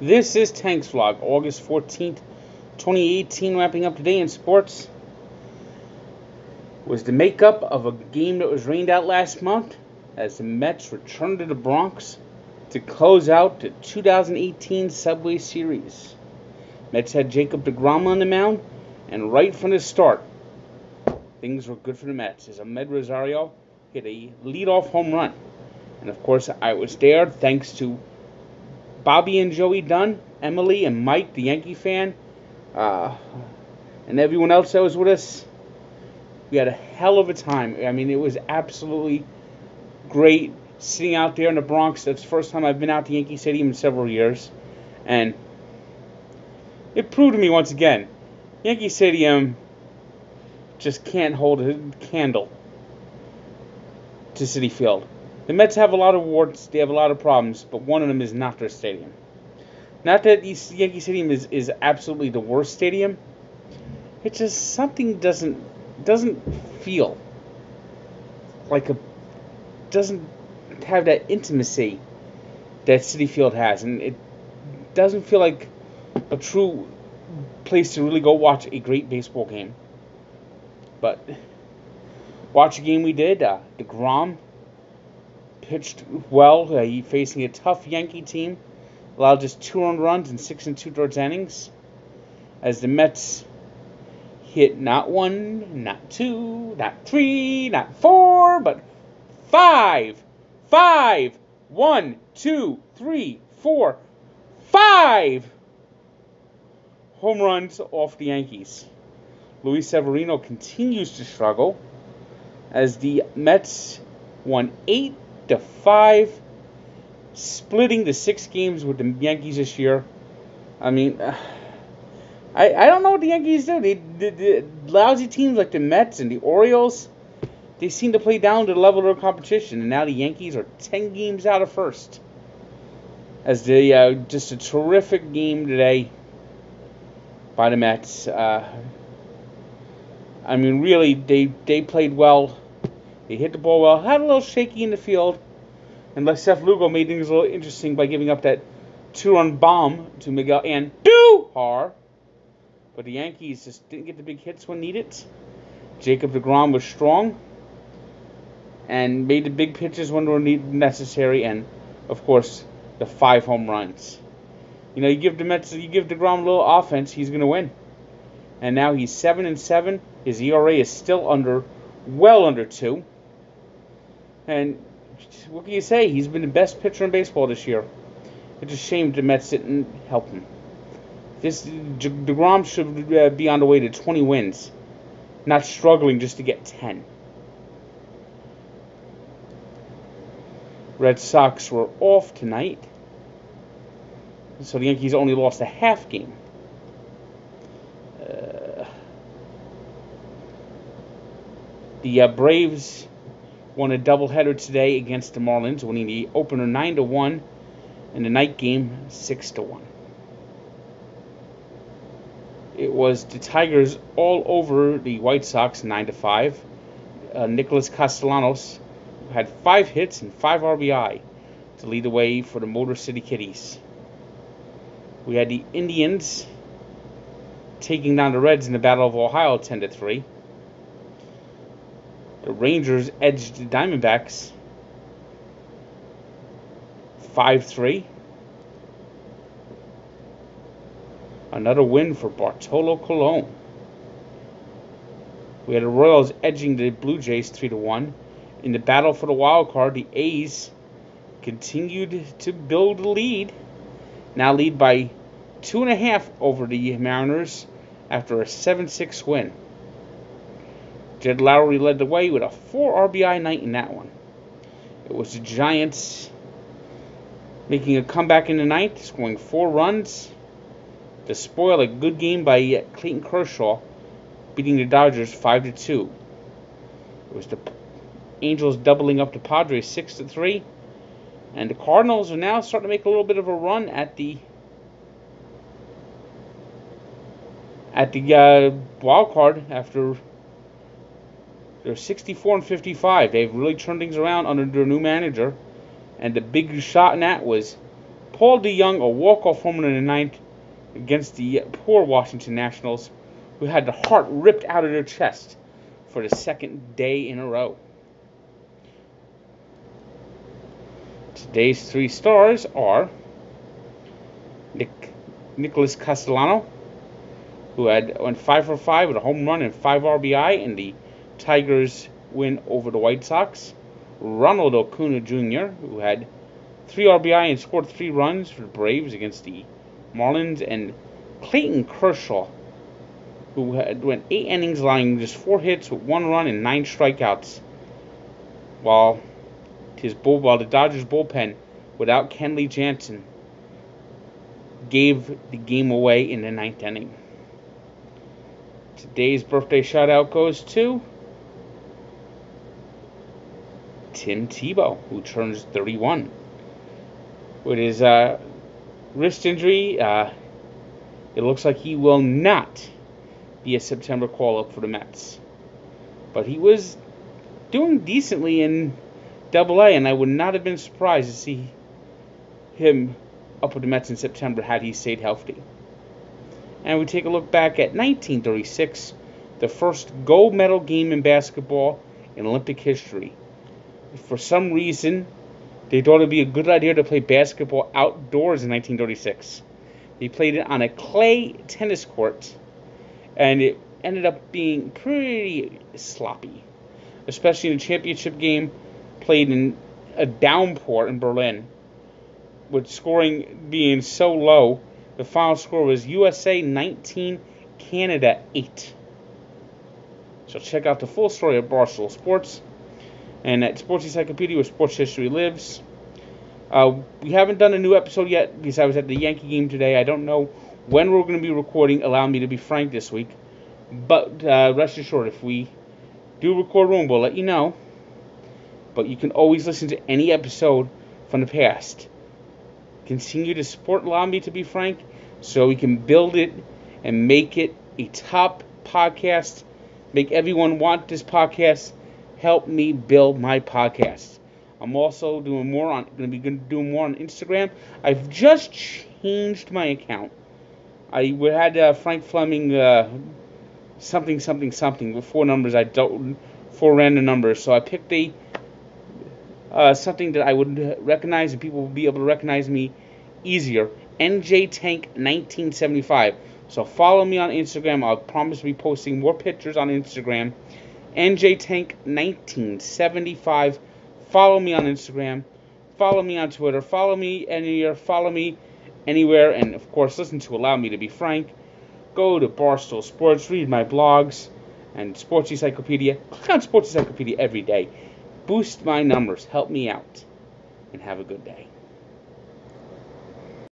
This is Tank's Vlog, August 14th, 2018. Wrapping up today in sports was the makeup of a game that was rained out last month as the Mets returned to the Bronx to close out the 2018 Subway Series. Mets had Jacob deGrom on the mound, and right from the start, things were good for the Mets as Amed Rosario hit a leadoff home run. And of course, I was there thanks to Bobby and Joey Dunn, Emily and Mike, the Yankee fan, and everyone else that was with us. We had a hell of a time. I mean, it was absolutely great sitting out there in the Bronx. That's the first time I've been out to Yankee Stadium in several years. And it proved to me once again, Yankee Stadium just can't hold a candle to Citi Field. The Mets have a lot of warts, they have a lot of problems, but one of them is not their stadium. Not that Yankee Stadium is absolutely the worst stadium. It's just something doesn't feel like doesn't have that intimacy that Citi Field has, and it doesn't feel like a true place to really go watch a great baseball game. But watch a game we did. deGrom pitched well. He facing a tough Yankee team. Allowed just 2 earned runs in 6 2/3 innings. As the Mets hit not 1, not 2, not 3, not 4, but 5. 1, 2, 3, 4, 5 home runs off the Yankees. Luis Severino continues to struggle as the Mets won 8-5, splitting the 6 games with the Yankees this year. I mean, I don't know what the Yankees do. The lousy teams like the Mets and the Orioles, they seem to play down to the level of their competition, and now the Yankees are 10 games out of first. As they just a terrific game today by the Mets. I mean, really, they played well. They hit the ball well. Had a little shaky in the field. And Seth Lugo made things a little interesting by giving up that 2-run bomb to Miguel Andujar. But the Yankees just didn't get the big hits when needed. Jacob deGrom was strong and made the big pitches when they were necessary. And, of course, the 5 home runs. You know, you give deGrom a little offense, he's going to win. And now he's 7-7. His ERA is still well under 2. And what can you say? He's been the best pitcher in baseball this year. It's a shame the Mets didn't help him. deGrom should be on the way to 20 wins, not struggling just to get 10. Red Sox were off tonight, so the Yankees only lost a half game. The Braves won a doubleheader today against the Marlins, winning the opener 9-1 and the night game 6-1. It was the Tigers all over the White Sox 9-5. Nicholas Castellanos had 5 hits and 5 RBI to lead the way for the Motor City Kitties. We had the Indians taking down the Reds in the Battle of Ohio 10-3. The Rangers edged the Diamondbacks 5-3. Another win for Bartolo Colon. We had the Royals edging the Blue Jays 3-1. In the battle for the wild card, the A's continued to build a lead. Now lead by 2.5 over the Mariners after a 7-6 win. Jed Lowry led the way with a 4 RBI night in that one. It was the Giants making a comeback in the ninth, scoring 4 runs to spoil a good game by Clayton Kershaw, beating the Dodgers 5-2. It was the Angels doubling up the Padres 6-3, and the Cardinals are now starting to make a little bit of a run at the wild card after they're 64-55. They've really turned things around under their new manager, and the big shot in that was Paul DeJong, a walk-off home run in the ninth against the poor Washington Nationals, who had the heart ripped out of their chest for the second day in a row. Today's three stars are Nicholas Castellano, who went 5 for 5 with a home run and 5 RBI in the Tigers' win over the White Sox. Ronald Acuna Jr., who had 3 RBI and scored 3 runs for the Braves against the Marlins, and Clayton Kershaw, who went 8 innings, allowing just 4 hits with 1 run and 9 strikeouts, while the Dodgers bullpen, without Kenley Jansen, gave the game away in the 9th inning. Today's birthday shout-out goes to Tim Tebow, who turns 31. With his wrist injury, it looks like he will not be a September call-up for the Mets. But he was doing decently in Double-A, and I would not have been surprised to see him up with the Mets in September had he stayed healthy. And we take a look back at 1936, the first gold medal game in basketball in Olympic history. For some reason, they thought it would be a good idea to play basketball outdoors in 1936. They played it on a clay tennis court, and it ended up being pretty sloppy, especially in the championship game played in a downpour in Berlin, with scoring being so low. The final score was USA 19, Canada 8. So check out the full story of Barstool Sports and at Sports Encyclopedia, where sports history lives. We haven't done a new episode yet because I was at the Yankee game today. I don't know when we're going to be recording, allow me to be frank, this week. But rest assured, if we do record one, we'll let you know. But you can always listen to any episode from the past. Continue to support Allow Me to Be Frank so we can build it and make it a top podcast. Make everyone want this podcast. Help me build my podcast. I'm also going to be doing more on Instagram. I've just changed my account. I had Frank Fleming something with 4 numbers. 4 random numbers. So I picked something that I would recognize and people will be able to recognize me easier. NJ Tank 1975. So follow me on Instagram. I'll promise to be posting more pictures on Instagram. NJ Tank 1975. Follow me on Instagram. Follow me on Twitter. Follow me anywhere. Follow me anywhere. And of course, listen to Allow Me to Be Frank. Go to Barstool Sports. Read my blogs and Sports Encyclopedia. Click on Sports Encyclopedia every day. Boost my numbers. Help me out. And have a good day.